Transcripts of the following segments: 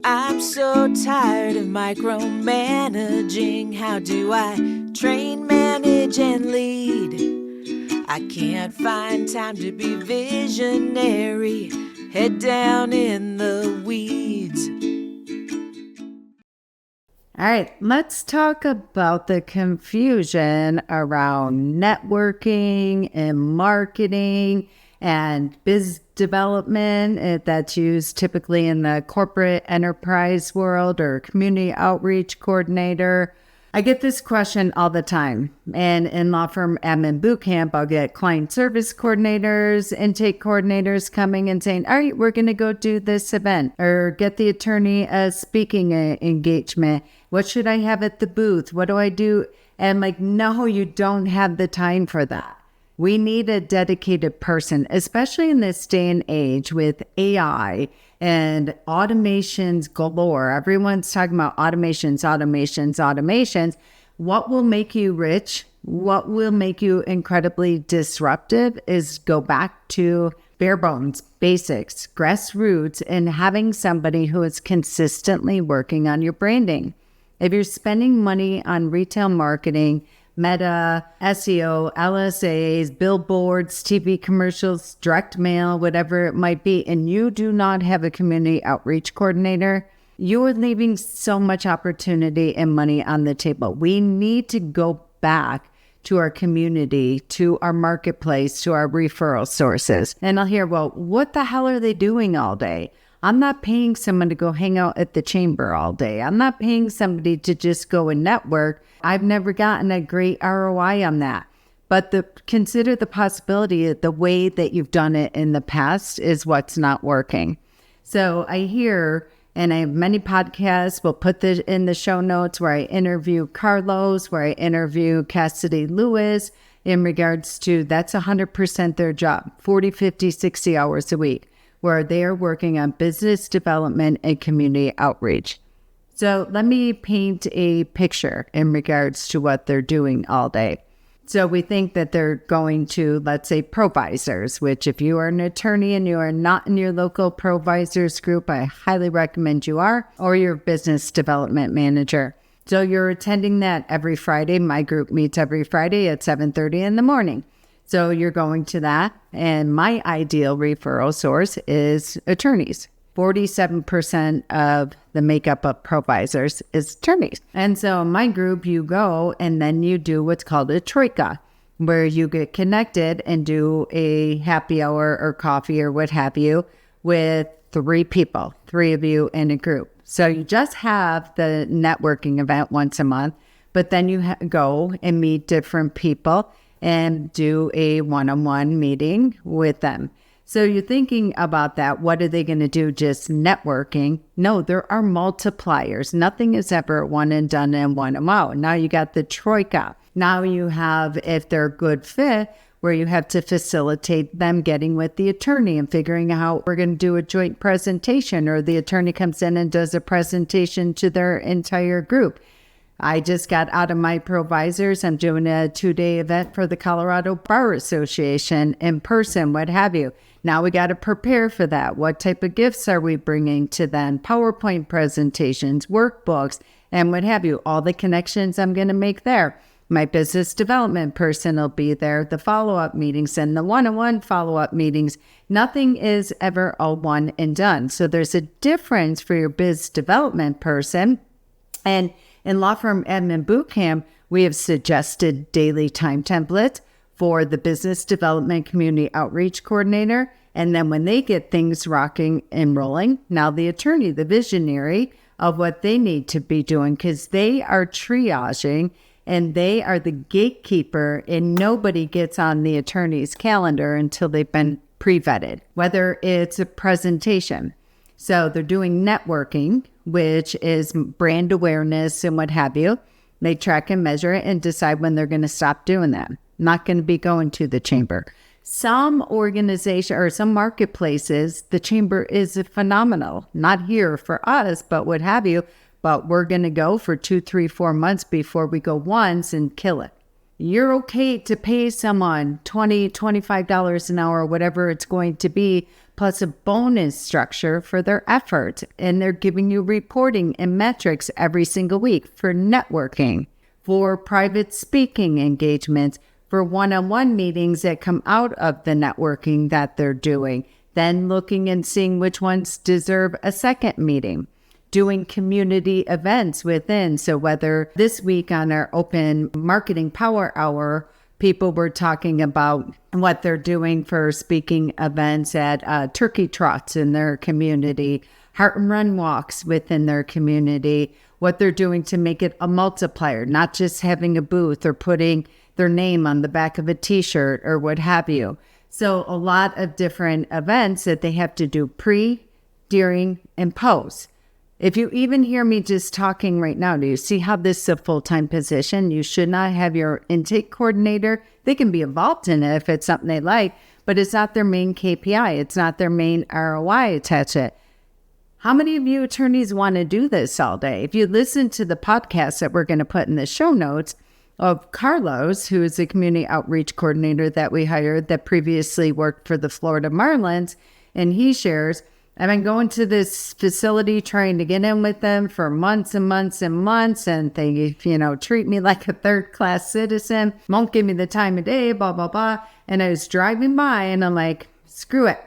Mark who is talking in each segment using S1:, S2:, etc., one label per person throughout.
S1: I'm so tired of micromanaging. How do I train, manage, and lead? I can't find time to be visionary. Head down in the weeds.
S2: All right, let's talk about the confusion around networking and marketing and biz development that's used typically in the corporate enterprise world or community outreach coordinator. I get this question all the time. And in law firm admin bootcamp, I'll get client service coordinators, intake coordinators coming and saying, all right, we're going to go do this event or get the attorney a speaking engagement. What should I have at the booth? What do I do? And I'm like, no, you don't have the time for that. We need a dedicated person, especially in this day and age with AI and automations galore. Everyone's talking about automations. What will make you rich? What will make you incredibly disruptive is go back to bare bones, basics, grassroots, and having somebody who is consistently working on your branding. If you're spending money on retail marketing, Meta, SEO, LSAs, billboards, TV commercials, direct mail, whatever it might be, and you do not have a community outreach coordinator, you are leaving so much opportunity and money on the table. We need to go back to our community, to our marketplace, to our referral sources. And I'll hear, well, what the hell are they doing all day? I'm not paying someone to go hang out at the chamber all day. I'm not paying somebody to just go and network. I've never gotten a great ROI on that. But consider the possibility that the way that you've done it in the past is what's not working. So I hear, and I have many podcasts, we'll put this in the show notes where I interview Carlos, where I interview Cassidy Lewis in regards to that's 100% their job, 40, 50, 60 hours a week, where they are working on business development and community outreach. So let me paint a picture in regards to what they're doing all day. So we think that they're going to, let's say, provisors, which if you are an attorney and you are not in your local provisors group, I highly recommend you are, or your business development manager. So you're attending that every Friday. My group meets every Friday at 7:30 in the morning. So you're going to that, and my ideal referral source is attorneys. 47% of the makeup of provisors is attorneys. And so in my group, you go and then you do what's called a troika, where you get connected and do a happy hour or coffee or what have you with 3 people, 3 of you in a group. So you just have the networking event once a month, but then you go and meet different people and do a one-on-one meeting with them. So you're thinking about that. What are they going to do? Just networking? No, there are multipliers. Nothing is ever one and done and one and out. Now you got the troika. Now you have, if they're a good fit, where you have to facilitate them getting with the attorney and figuring out how we're going to do a joint presentation, or the attorney comes in and does a presentation to their entire group. I just got out of my provisors. I'm doing a 2-day event for the Colorado Bar Association in person, what have you. Now we got to prepare for that. What type of gifts are we bringing to them? PowerPoint presentations, workbooks, and what have you. All the connections I'm going to make there. My business development person will be there, the follow-up meetings and the one-on-one follow-up meetings. Nothing is ever a one and done. So there's a difference for your biz development person. And in Law Firm Admin Bootcamp, we have suggested daily time templates for the business development community outreach coordinator. And then when they get things rocking and rolling, now the attorney, the visionary of what they need to be doing, because they are triaging and they are the gatekeeper, and nobody gets on the attorney's calendar until they've been pre-vetted, whether it's a presentation. So they're doing networking, which is brand awareness and what have you. They track and measure it and decide when they're going to stop doing that. Not going to be going to the chamber. Some organization or some marketplaces, the chamber is phenomenal. Not here for us, but what have you. But we're going to go for 2, 3, 4 months before we go once and kill it. you're okay to pay someone $20, $25 an hour, whatever it's going to be, plus a bonus structure for their effort. And they're giving you reporting and metrics every single week for networking, for private speaking engagements, for one-on-one meetings that come out of the networking that they're doing, then looking and seeing which ones deserve a second meeting. Doing community events within. So whether this week on our open marketing power hour, people were talking about what they're doing for speaking events at turkey trots in their community, heart and run walks within their community, what they're doing to make it a multiplier, not just having a booth or putting their name on the back of a t-shirt or what have you. So a lot of different events that they have to do pre, during, and post. If you even hear me just talking right now, do you see how this is a full-time position? You should not have your intake coordinator. They can be involved in it if it's something they like, but it's not their main KPI. It's not their main ROI attached to it. How many of you attorneys want to do this all day? If you listen to the podcast that we're going to put in the show notes of Carlos, who is a community outreach coordinator that we hired that previously worked for the Florida Marlins, and he shares, I've been going to this facility trying to get in with them for months and months and months, and they, treat me like a third-class citizen, won't give me the time of day, blah, blah, blah. And I was driving by, and I'm like, screw it.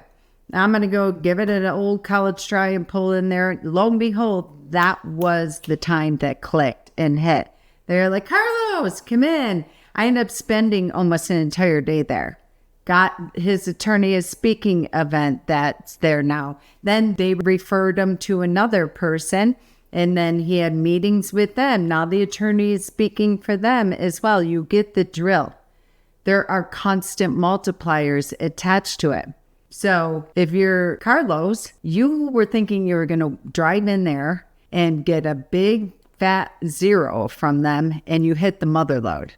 S2: I'm going to go give it an old college try and pull in there. Lo and behold, that was the time that clicked and hit. They're like, Carlos, come in. I ended up spending almost an entire day there. Got his attorney a speaking event that's there now. Then they referred him to another person, and then he had meetings with them. Now the attorney is speaking for them as well. You get the drill. There are constant multipliers attached to it. So if you're Carlos, you were thinking you were going to drive in there and get a big fat zero from them, and you hit the mother load.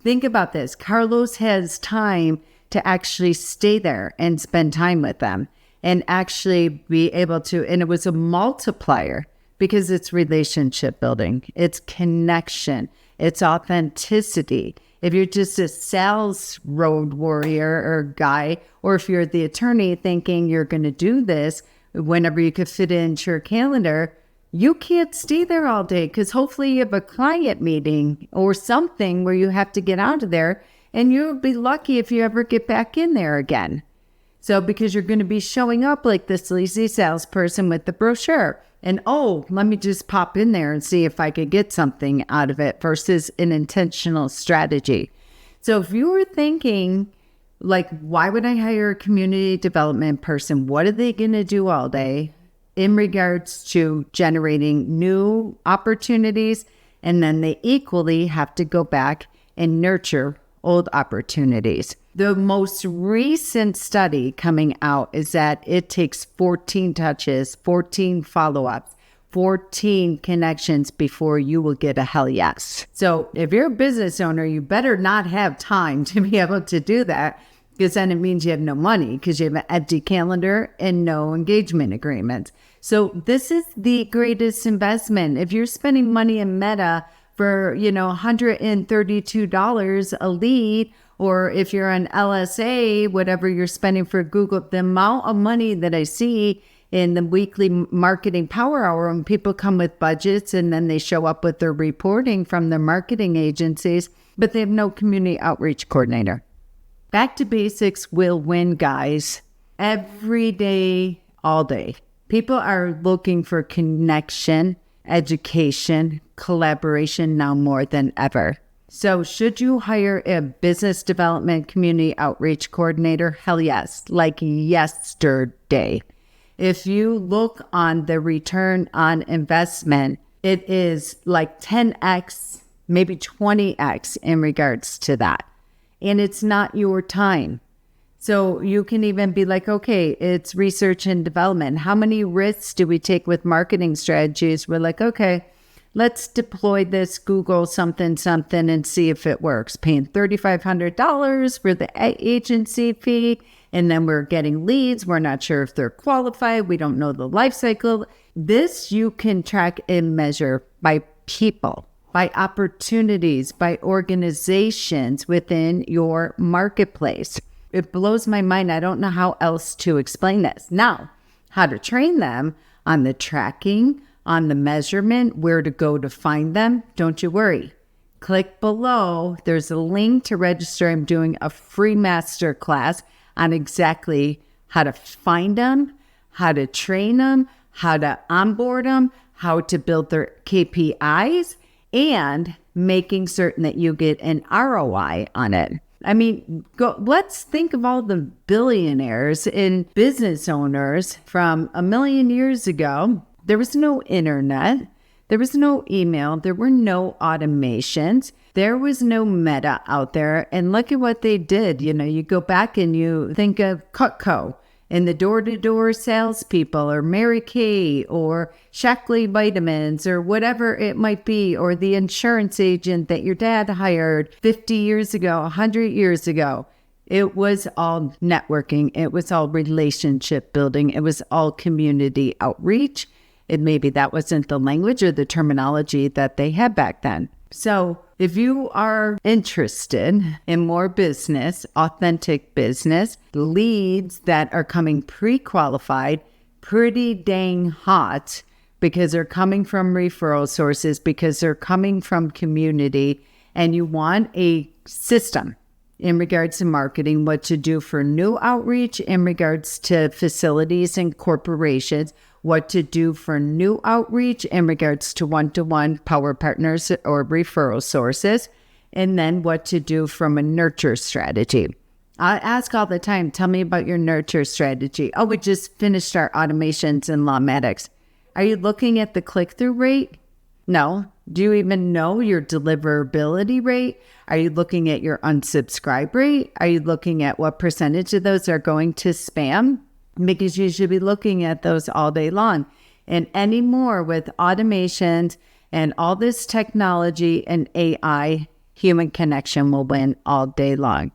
S2: Think about this. Carlos has time to actually stay there and spend time with them and actually be able to, and it was a multiplier because it's relationship building, it's connection, it's authenticity. If you're just a sales road warrior or guy, or if you're the attorney thinking you're going to do this whenever you could fit it into your calendar, you can't stay there all day because hopefully you have a client meeting or something where you have to get out of there. And you'll be lucky if you ever get back in there again. So because you're going to be showing up like this lazy salesperson with the brochure. And, let me just pop in there and see if I could get something out of it versus an intentional strategy. So if you were thinking, like, why would I hire a community development person? What are they going to do all day in regards to generating new opportunities? And then they equally have to go back and nurture old opportunities. The most recent study coming out is that it takes 14 touches, 14 follow-ups, 14 connections before you will get a hell yes. So if you're a business owner, you better not have time to be able to do that, because then it means you have no money because you have an empty calendar and no engagement agreements. So this is the greatest investment. If you're spending money in Meta for, $132 a lead, or if you're on LSA, whatever you're spending for Google, the amount of money that I see in the weekly marketing power hour when people come with budgets and then they show up with their reporting from their marketing agencies, but they have no community outreach coordinator. Back to basics will win, guys. Every day, all day. People are looking for connection, education, collaboration now more than ever. So should you hire a business development community outreach coordinator? Hell yes, like yesterday. If you look on the return on investment, it is like 10x, maybe 20x in regards to that. And it's not your time. So you can even be like, okay, it's research and development. How many risks do we take with marketing strategies? We're like, okay, let's deploy this Google something and see if it works. Paying $3,500 for the agency fee, and then we're getting leads. We're not sure if they're qualified. We don't know the life cycle. This you can track and measure by people. by opportunities, by organizations within your marketplace. It blows my mind. I don't know how else to explain this. Now, how to train them on the tracking, on the measurement, where to go to find them, don't you worry. Click below. There's a link to register. I'm doing a free master class on exactly how to find them, how to train them, how to onboard them, how to build their KPIs, and making certain that you get an ROI on it. I mean, let's think of all the billionaires and business owners from a million years ago. There was no internet. There was no email. There were no automations. There was no Meta out there. And look at what they did. You know, you go back and you think of Cutco and the door-to-door salespeople, or Mary Kay, or Shackley Vitamins, or whatever it might be, or the insurance agent that your dad hired 50 years ago, 100 years ago. It was all networking. It was all relationship building. It was all community outreach. And maybe that wasn't the language or the terminology that they had back then. So if you are interested in more business, authentic business, leads that are coming pre-qualified, pretty dang hot, because they're coming from referral sources, because they're coming from community, and you want a system in regards to marketing, what to do for new outreach in regards to facilities and corporations, what to do for new outreach in regards to one-to-one power partners or referral sources, and then what to do from a nurture strategy. I ask all the time, tell me about your nurture strategy. Oh, we just finished our automations in Lawmatics. Are you looking at the click-through rate? No. Do you even know your deliverability rate? Are you looking at your unsubscribe rate? Are you looking at what percentage of those are going to spam? Because you should be looking at those all day long. And anymore with automations and all this technology and AI, human connection will win all day long.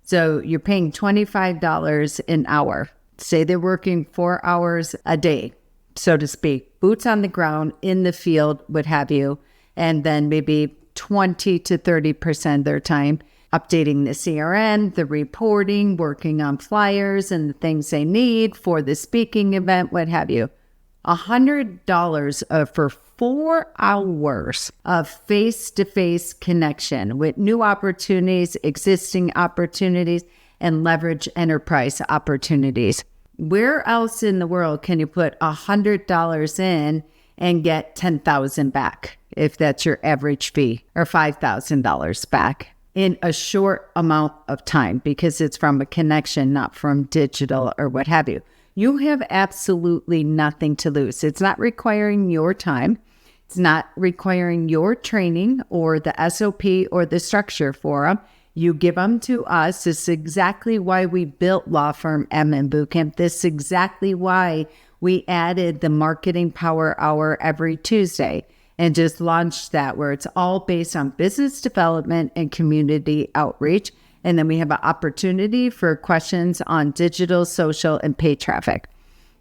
S2: So you're paying $25 an hour. Say they're working 4 hours a day, so to speak, boots on the ground, in the field, what have you, and then maybe 20 to 30% of their time updating the CRM, the reporting, working on flyers and the things they need for the speaking event, what have you. $100 for 4 hours of face-to-face connection with new opportunities, existing opportunities, and leverage enterprise opportunities. Where else in the world can you put $100 in and get $10,000 back, if that's your average fee, or $5,000 back in a short amount of time, because it's from a connection, not from digital or what have you? You have absolutely nothing to lose. It's not requiring your time. It's not requiring your training or the SOP or the structure for them. You give them to us. This is exactly why we built Law Firm MN Bootcamp. This is exactly why we added the Marketing Power Hour every Tuesday and just launched that, where it's all based on business development and community outreach. And then we have an opportunity for questions on digital, social, and paid traffic,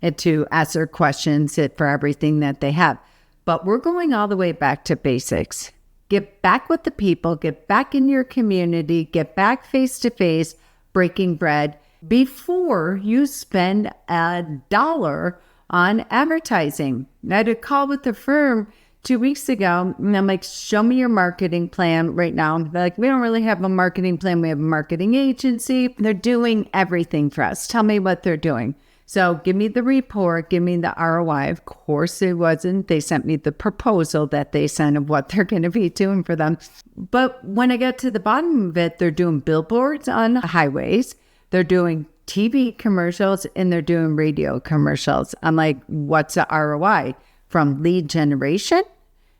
S2: and to ask their questions for everything that they have. But we're going all the way back to basics. Get back with the people, get back in your community, get back face-to-face, breaking bread, before you spend $1 on advertising. I had a call with the firm 2 weeks ago, and I'm like, show me your marketing plan right now. They're like, we don't really have a marketing plan. We have a marketing agency. They're doing everything for us. Tell me what they're doing. So give me the report, give me the ROI. Of course it wasn't. They sent me the proposal that they sent of what they're going to be doing for them. But when I get to the bottom of it, they're doing billboards on highways. They're doing TV commercials and they're doing radio commercials. I'm like, what's the ROI? From lead generation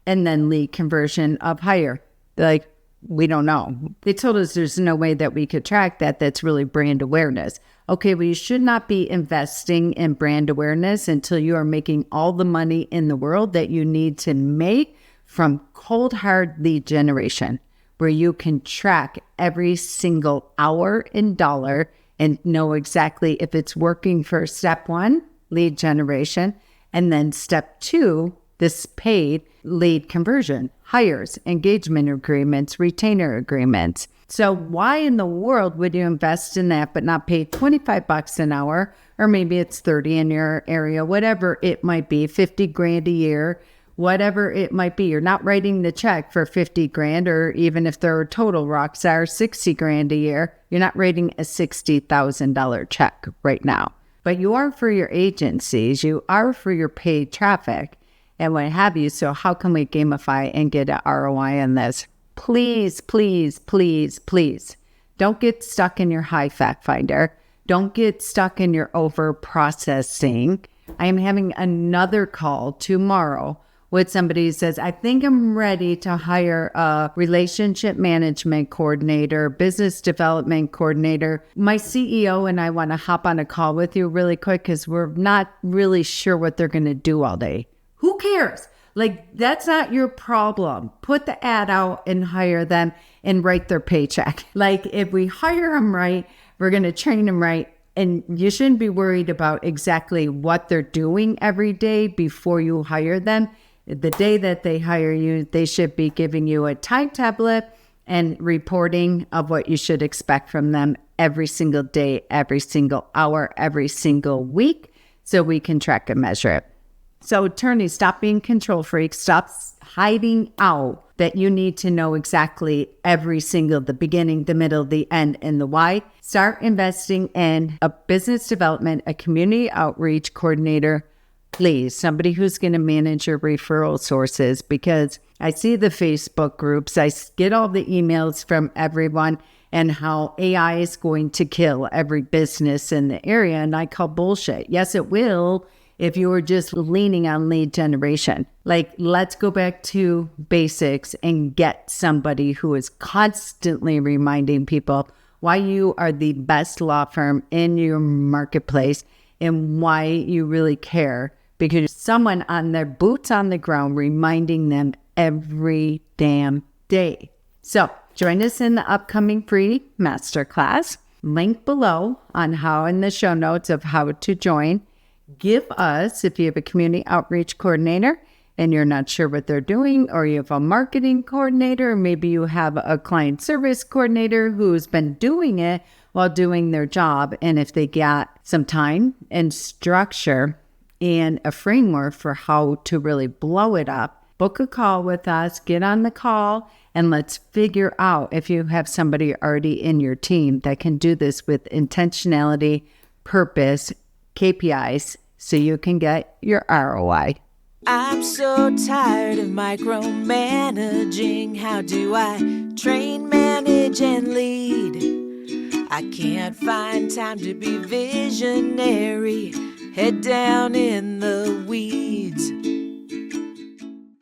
S2: and then lead conversion of hire. They're like, we don't know. They told us there's no way that we could track that. That's really brand awareness. Okay, well, you should not be investing in brand awareness until you are making all the money in the world that you need to make from cold, hard lead generation, where you can track every single hour and dollar and know exactly if it's working for step 1, lead generation, and then step 2, This paid lead conversion, hires, engagement agreements, retainer agreements. So why in the world would you invest in that but not pay $25 an hour, or maybe it's 30 in your area, whatever it might be, 50 grand a year, whatever it might be. You're not writing the check for 50 grand, or even if they're a total rock star, 60 grand a year, you're not writing a $60,000 check right now. But you are for your agencies, you are for your paid traffic and what have you. So how can we gamify and get an ROI on this? Please, please, please, please don't get stuck in your high fact finder. Don't get stuck in your over processing. I am having another call tomorrow with somebody who says, I think I'm ready to hire a relationship management coordinator, business development coordinator. My CEO and I want to hop on a call with you really quick because we're not really sure what they're going to do all day. Who cares? Like, that's not your problem. Put the ad out and hire them and write their paycheck. Like, if we hire them right, we're going to train them right. And you shouldn't be worried about exactly what they're doing every day before you hire them. The day that they hire you, they should be giving you a time tablet and reporting of what you should expect from them every single day, every single hour, every single week, so we can track and measure it. So attorneys, stop being control freaks. Stop hiding out that you need to know exactly every single, the beginning, the middle, the end, and the why. Start investing in a business development, a community outreach coordinator, please, somebody who's going to manage your referral sources, because I see the Facebook groups, I get all the emails from everyone and how AI is going to kill every business in the area. And I call bullshit. Yes, it will. If you were just leaning on lead generation, like, let's go back to basics and get somebody who is constantly reminding people why you are the best law firm in your marketplace and why you really care, because someone on their boots on the ground reminding them every damn day. So join us in the upcoming free masterclass. Link below on how in the show notes of how to join. Give us, if you have a community outreach coordinator and you're not sure what they're doing, or you have a marketing coordinator, or maybe you have a client service coordinator who's been doing it while doing their job. And if they got some time and structure and a framework for how to really blow it up, book a call with us, get on the call, and let's figure out if you have somebody already in your team that can do this with intentionality, purpose, KPIs, so you can get your ROI.
S1: I'm so tired of micromanaging. How do I train, manage, and lead? I can't find time to be visionary. Head down in the weeds.